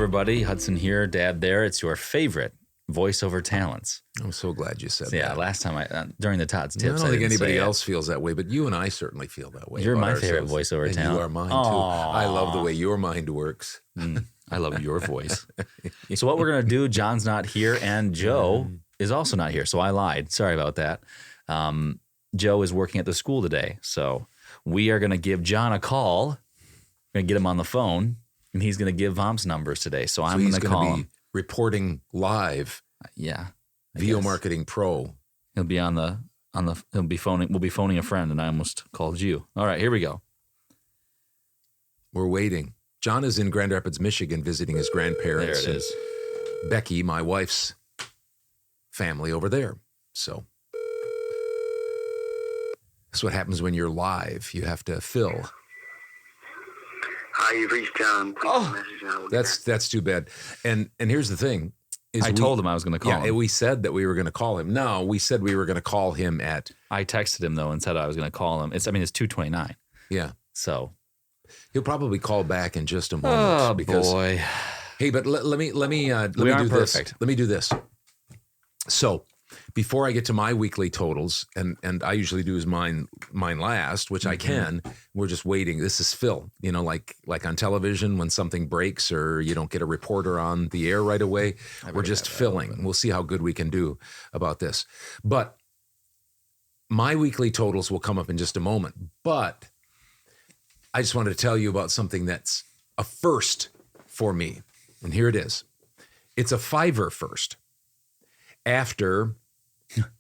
everybody. Hudson here, Dad there. It's your favorite voiceover talents. I'm so glad you said that. Yeah, last time during the Todd's tips, I don't think anybody else feels that way, but you and I certainly feel that way. You're my favorite voiceover and talent. You are mine too. I love the way your mind works. I love your voice. So what we're going to do, John's not here and Joe is also not here. So I lied. Sorry about that. Joe is working at the school today. So we are going to give John a call. We're going to get him on the phone and he's going to give VOMP's numbers today. So I'm going to call him. Reporting live. Yeah. VO Marketing Pro. He'll be we'll be phoning a friend and I almost called you. All right, here we go. We're waiting. John is in Grand Rapids, Michigan, visiting his grandparents. There it is. Becky, my wife's family over there. So that's what happens when you're live. You have to fill. Hi, you've reached John. That's too bad. And here's the thing. I told him I was going to call him. Yeah, we said that we were going to call him. No, we said we were going to call him at. I texted him though and said I was going to call him. It's 2:29. Yeah. So he'll probably call back in just a moment. Oh boy. Hey, but let me do this. Let me do this. So before I get to my weekly totals, and I usually do mine last, which I can. We're just waiting. This is Phil. You know, like on television when something breaks or you don't get a reporter on the air right away. We're just filling. We'll see how good we can do about this. But my weekly totals will come up in just a moment. But I just wanted to tell you about something that's a first for me. And here it is. It's a Fiverr first. After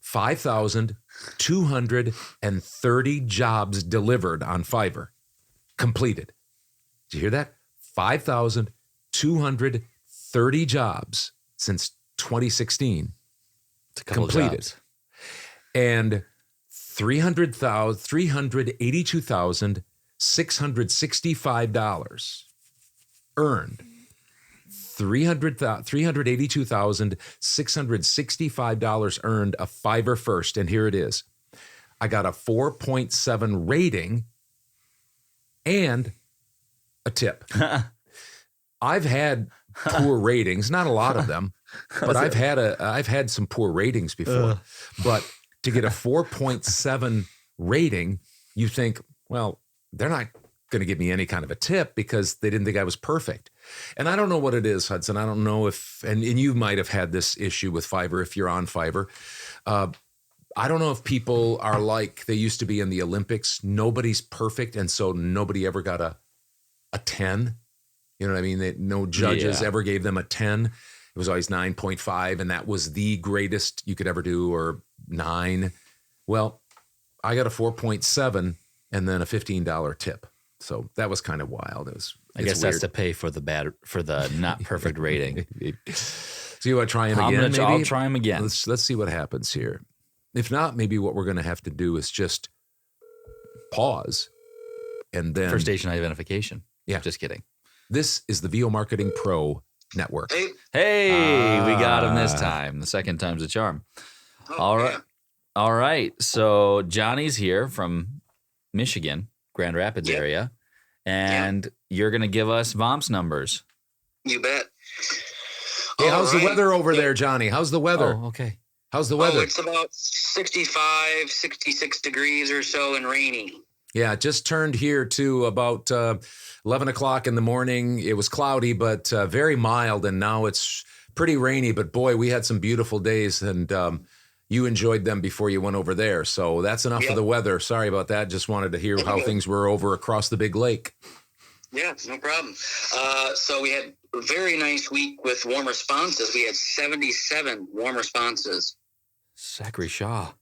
5,230 jobs delivered on Fiverr, completed. Did you hear that? 5,230 jobs since 2016 completed. Jobs. And $382,665 earned. $382,665 earned a Fiverr first. And here it is. I got a 4.7 rating and a tip. I've had poor ratings, not a lot of them, but I've had some poor ratings before. But to get a 4.7 rating, you think, well, they're not going to give me any kind of a tip because they didn't think I was perfect. And I don't know what it is, Hudson. I don't know if, and you might have had this issue with Fiverr if you're on Fiverr. I don't know if people are like they used to be in the Olympics. Nobody's perfect, and so nobody ever got a 10. You know what I mean? No judges ever gave them a 10. It was always 9.5, and that was the greatest you could ever do, or 9. Well, I got a 4.7 and then a $15 tip. So that was kind of wild. I guess that's to pay for the not perfect rating. So you want to try him again? Maybe I'll try him again. Let's see what happens here. If not, maybe what we're going to have to do is just pause and then for station identification. Yeah, just kidding. This is the VO Marketing Pro Network. Hey, we got him this time. The second time's a charm. All right. So Johnny's here from Michigan, Grand Rapids area, and you're going to give us VOMP's numbers. You bet. Hey, how's the weather over there, Johnny? How's the weather? Oh, okay. How's the weather? It's about 65, 66 degrees or so and rainy. Yeah, it just turned here to about 11 o'clock in the morning. It was cloudy, but very mild, and now it's pretty rainy. But boy, we had some beautiful days, and you enjoyed them before you went over there. So that's enough of the weather. Sorry about that. Just wanted to hear how things were over across the big lake. Yeah, no problem. So we had a very nice week with warm responses. We had 77 warm responses. Zachary Shaw.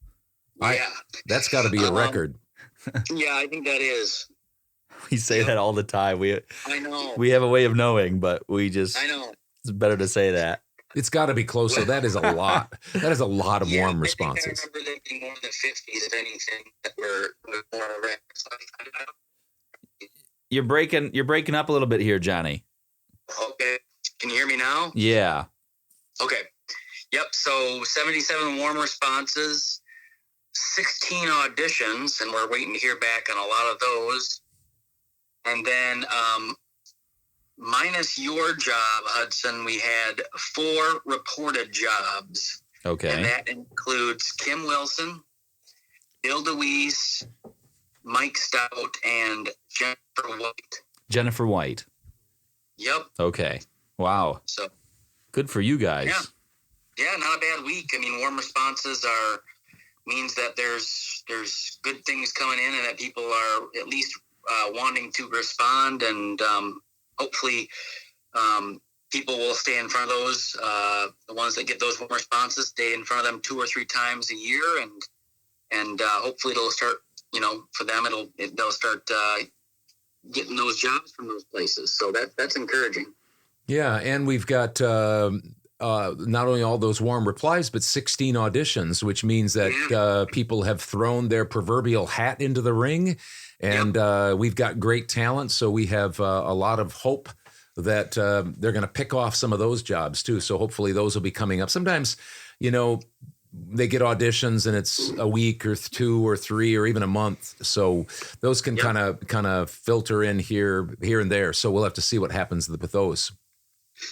Yeah. That's got to be a record. Yeah, I think that is. We say that all the time. I know. We have a way of knowing, but I know. It's better to say that. It's got to be close. So that is a lot. That is a lot of warm responses. I remember there being more than 50s, if anything, that were more records. You're breaking up a little bit here, Johnny. Okay. Can you hear me now? Yeah. Okay. Yep. So 77 warm responses, 16 auditions, and we're waiting to hear back on a lot of those. And then minus your job, Hudson, we had 4 reported jobs. Okay. And that includes Kim Wilson, Bill DeWeese, Mike Stout, and Jennifer White. Jennifer White. Yep. Okay. Wow. So good for you guys. Yeah, not a bad week. I mean, warm responses means that there's good things coming in, and that people are at least wanting to respond, and hopefully people will stay in front of those. The ones that get those warm responses stay in front of them 2 or 3 times a year, and hopefully it'll start. For them, they'll start getting those jobs from those places. So that's encouraging. Yeah, and we've got not only all those warm replies, but 16 auditions, which means that people have thrown their proverbial hat into the ring, and we've got great talent. So we have a lot of hope that they're going to pick off some of those jobs too. So hopefully those will be coming up. Sometimes, they get auditions and it's a week or 2 or 3 or even a month. So those can kind of filter in here and there. So we'll have to see what happens with those.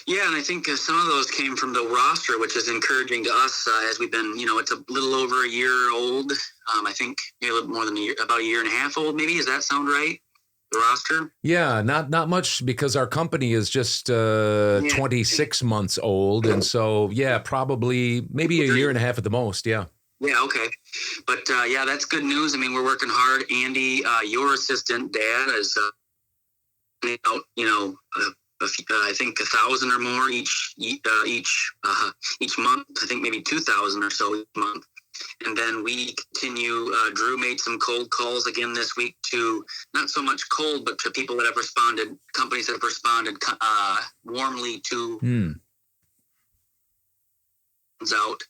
Yeah, and I think some of those came from the roster, which is encouraging to us as we've been, it's a little over a year old. I think maybe a little more than a year, about a year and a half old, maybe. Does that sound right? The roster? Yeah, not much, because our company is just 26 months old. And so, probably maybe a year and a half at the most. Yeah. Yeah, okay. But that's good news. I mean, we're working hard. Andy, your assistant, Dad, is out, I think 1,000 or more each month. I think maybe 2,000 or so each month. And then we continue. Drew made some cold calls again this week to not so much cold, but to people that have responded, companies that have responded warmly to out.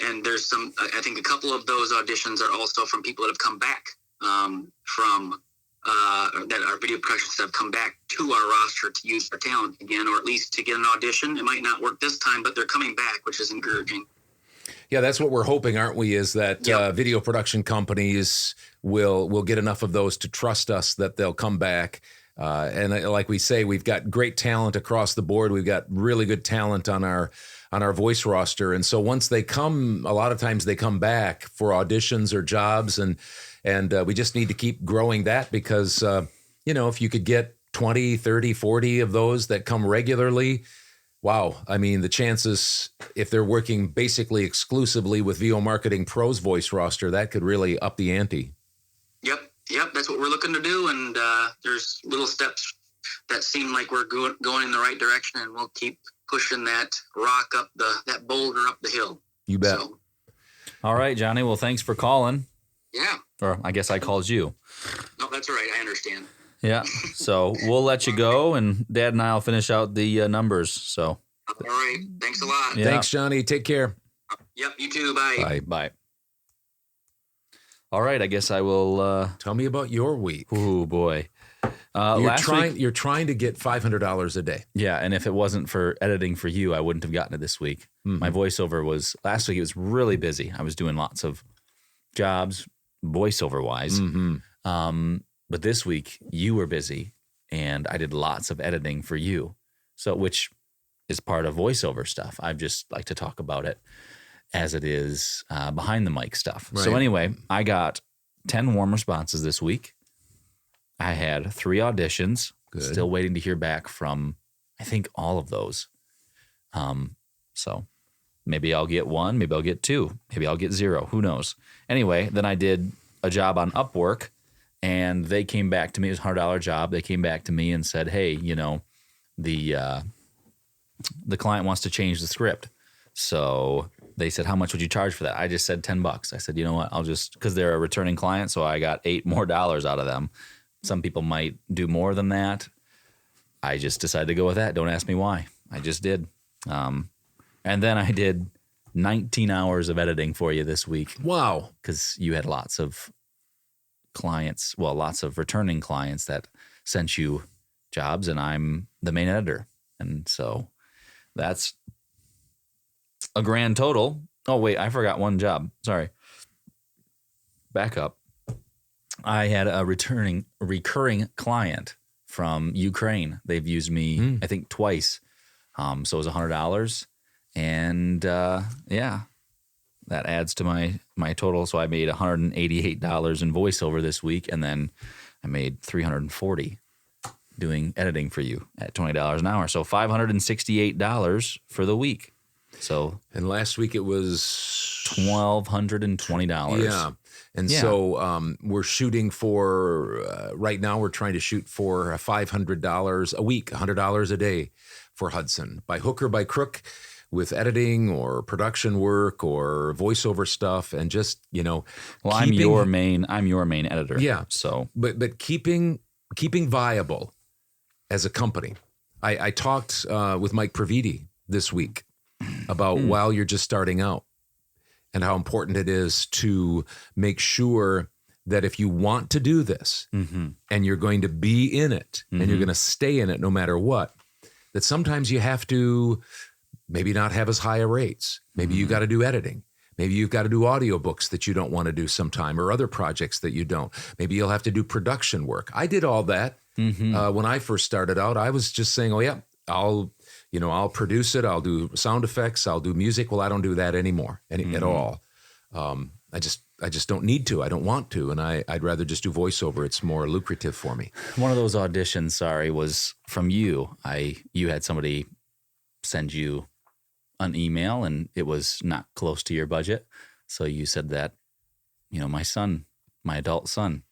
And there's some. I think a couple of those auditions are also from people that have come back that are video productions that have come back to our roster to use their talent again, or at least to get an audition. It might not work this time, but they're coming back, which is encouraging. Yeah, that's what we're hoping, aren't we? Is that video production companies will get enough of those to trust us that they'll come back. And like we say, we've got great talent across the board. We've got really good talent on our voice roster. And so once they come, a lot of times they come back for auditions or jobs, and we just need to keep growing that, because if you could get 20, 30, 40 of those that come regularly, wow. I mean, the chances, if they're working basically exclusively with VO Marketing Pro's voice roster, that could really up the ante. Yep. That's what we're looking to do. And there's little steps that seem like we're going in the right direction, and we'll keep pushing that rock up that boulder up the hill. You bet. So. All right, Johnny. Well, thanks for calling. Yeah. Or I guess I called you. No, that's all right. I understand. Yeah. So we'll let you go, and Dad and I will finish out the numbers. So. All right. Thanks a lot. Yeah. Thanks, Johnny. Take care. Yep. You too. Bye. Bye. All right. I guess I will. Tell me about your week. Oh boy. You're trying to get $500 a day. Yeah, and if it wasn't for editing for you, I wouldn't have gotten it this week. Mm-hmm. My voiceover was last week. It was really busy. I was doing lots of jobs, voiceover wise. Mm-hmm. But this week you were busy, and I did lots of editing for you. So, which is part of voiceover stuff. I just like to talk about it as it is behind the mic stuff. Right. So anyway, I got 10 warm responses this week. I had 3 auditions. Good. Still waiting to hear back from, I think, all of those. So maybe I'll get 1, maybe I'll get 2, maybe I'll get 0. Who knows? Anyway, then I did a job on Upwork, and they came back to me. It was a $100 job. They came back to me and said, hey, the client wants to change the script. So they said, how much would you charge for that? I just said $10. I said, you know what? I'll just, because they're a returning client, so I got $8 more out of them. Some people might do more than that. I just decided to go with that. Don't ask me why. I just did. And then I did 19 hours of editing for you this week. Wow. Because you had lots of clients, lots of returning clients that sent you jobs, and I'm the main editor. And so that's a grand total. Oh, wait, I forgot one job. Sorry. Back up. I had a recurring client from Ukraine. They've used me, I think, twice. So it was $100. And yeah, that adds to my total. So I made $188 in voiceover this week. And then I made $340 doing editing for you at $20 an hour. So $568 for the week. So, and last week it was $1,220. Yeah. And so we're shooting for, right now we're trying to shoot for $500 a week, $100 a day for Hudson. By hook or by crook, with editing or production work or voiceover stuff, and just, Well, I'm your main editor. Yeah. So, but keeping viable as a company. I talked with Mike Praviti this week about while you're just starting out, and how important it is to make sure that if you want to do this and you're going to be in it and you're going to stay in it no matter what, that sometimes you have to maybe not have as high a rates. Maybe you got to do editing. Maybe you've got to do audiobooks that you don't want to do sometime, or other projects that you don't. Maybe you'll have to do production work. I did all that when I first started out. I was just saying, oh yeah, I'll produce it. I'll do sound effects. I'll do music. Well, I don't do that anymore at all. I just don't need to. I don't want to. And I'd rather just do voiceover. It's more lucrative for me. One of those auditions, was from you. You had somebody send you an email and it was not close to your budget. So you said that, my adult son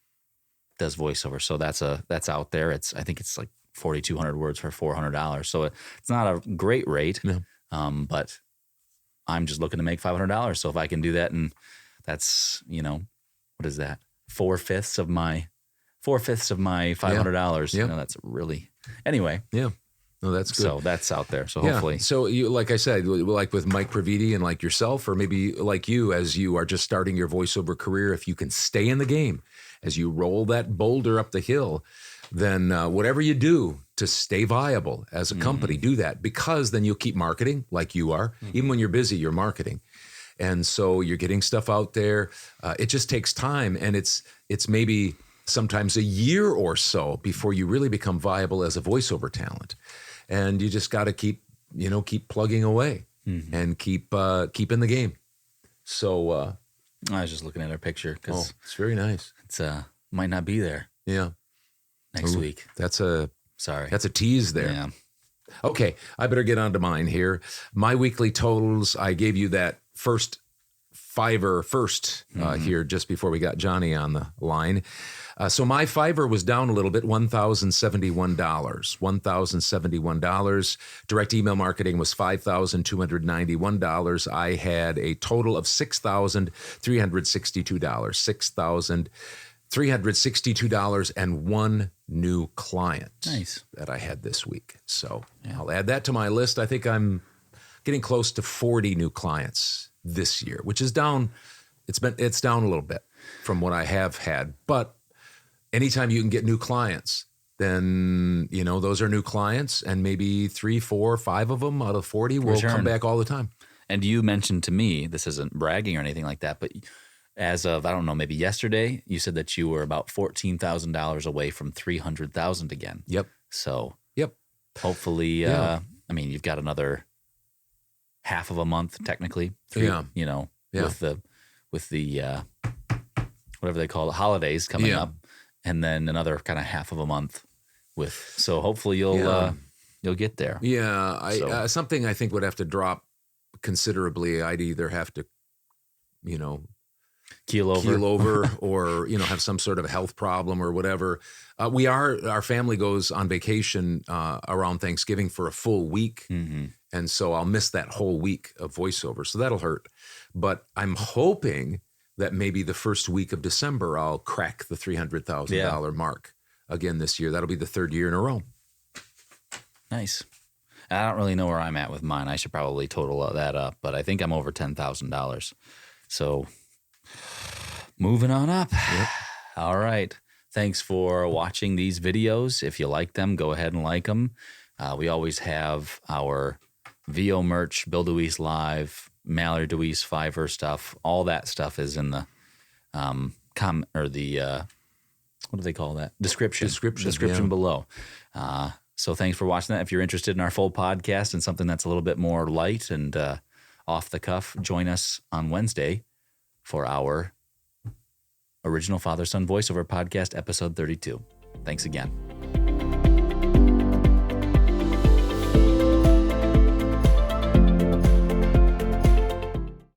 does voiceover. So that's out there. I think it's like 4,200 words for $400. So it's not a great rate, but I'm just looking to make $500. So if I can do that, and that's, what is that? 4/5 of my $500. Yeah. That's really, anyway. Yeah. No, that's good. So that's out there. So hopefully. So you, like I said, like with Mike Praviti and like yourself, or maybe like you, as you are just starting your voiceover career, if you can stay in the game as you roll that boulder up the hill, then whatever you do to stay viable as a company, do that, because then you'll keep marketing like you are. Even when you're busy, you're marketing. And so you're getting stuff out there. It just takes time. And it's maybe sometimes a year or so before you really become viable as a voiceover talent. And you just got to keep plugging away and keep in the game. So I was just looking at our picture because it's very nice. It's might not be there. Yeah. Next week. That's a tease there. Yeah. Okay, I better get on to mine here. My weekly totals, I gave you that first Fiverr here just before we got Johnny on the line. So my Fiverr was down a little bit, $1,071. Direct email marketing was $5,291. I had a total of $6,362. $6,362 and one new client that I had this week. So I'll add that to my list. I think I'm getting close to 40 new clients this year, which is down. It's down a little bit from what I have had. But anytime you can get new clients, then, those are new clients, and maybe 3, 4, 5 of them out of 40 will come back all the time. And you mentioned to me, this isn't bragging or anything like that, but as of, I don't know, maybe yesterday, you said that you were about $14,000 away from $300,000 again. Yep. So hopefully, you've got another half of a month technically. With the whatever they call it, holidays coming up, and then another kind of half of a month so hopefully you'll get there. Yeah. Something I think would have to drop considerably. I'd either have to, keel over or, have some sort of health problem or whatever. Our family goes on vacation around Thanksgiving for a full week. And so I'll miss that whole week of voiceover. So that'll hurt. But I'm hoping that maybe the first week of December, I'll crack the $300,000 mark again this year. That'll be the third year in a row. Nice. I don't really know where I'm at with mine. I should probably total that up, but I think I'm over $10,000. So moving on up. Yep. All right. Thanks for watching these videos. If you like them, go ahead and like them. We always have our VO merch, Bill DeWeese Live, Mallory DeWeese Fiverr stuff. All that stuff is in the What do they call that? Description yeah. below. So thanks for watching that. If you're interested in our full podcast and something that's a little bit more light and off the cuff, join us on Wednesday for our original Father-Son voiceover podcast, episode 32. Thanks again.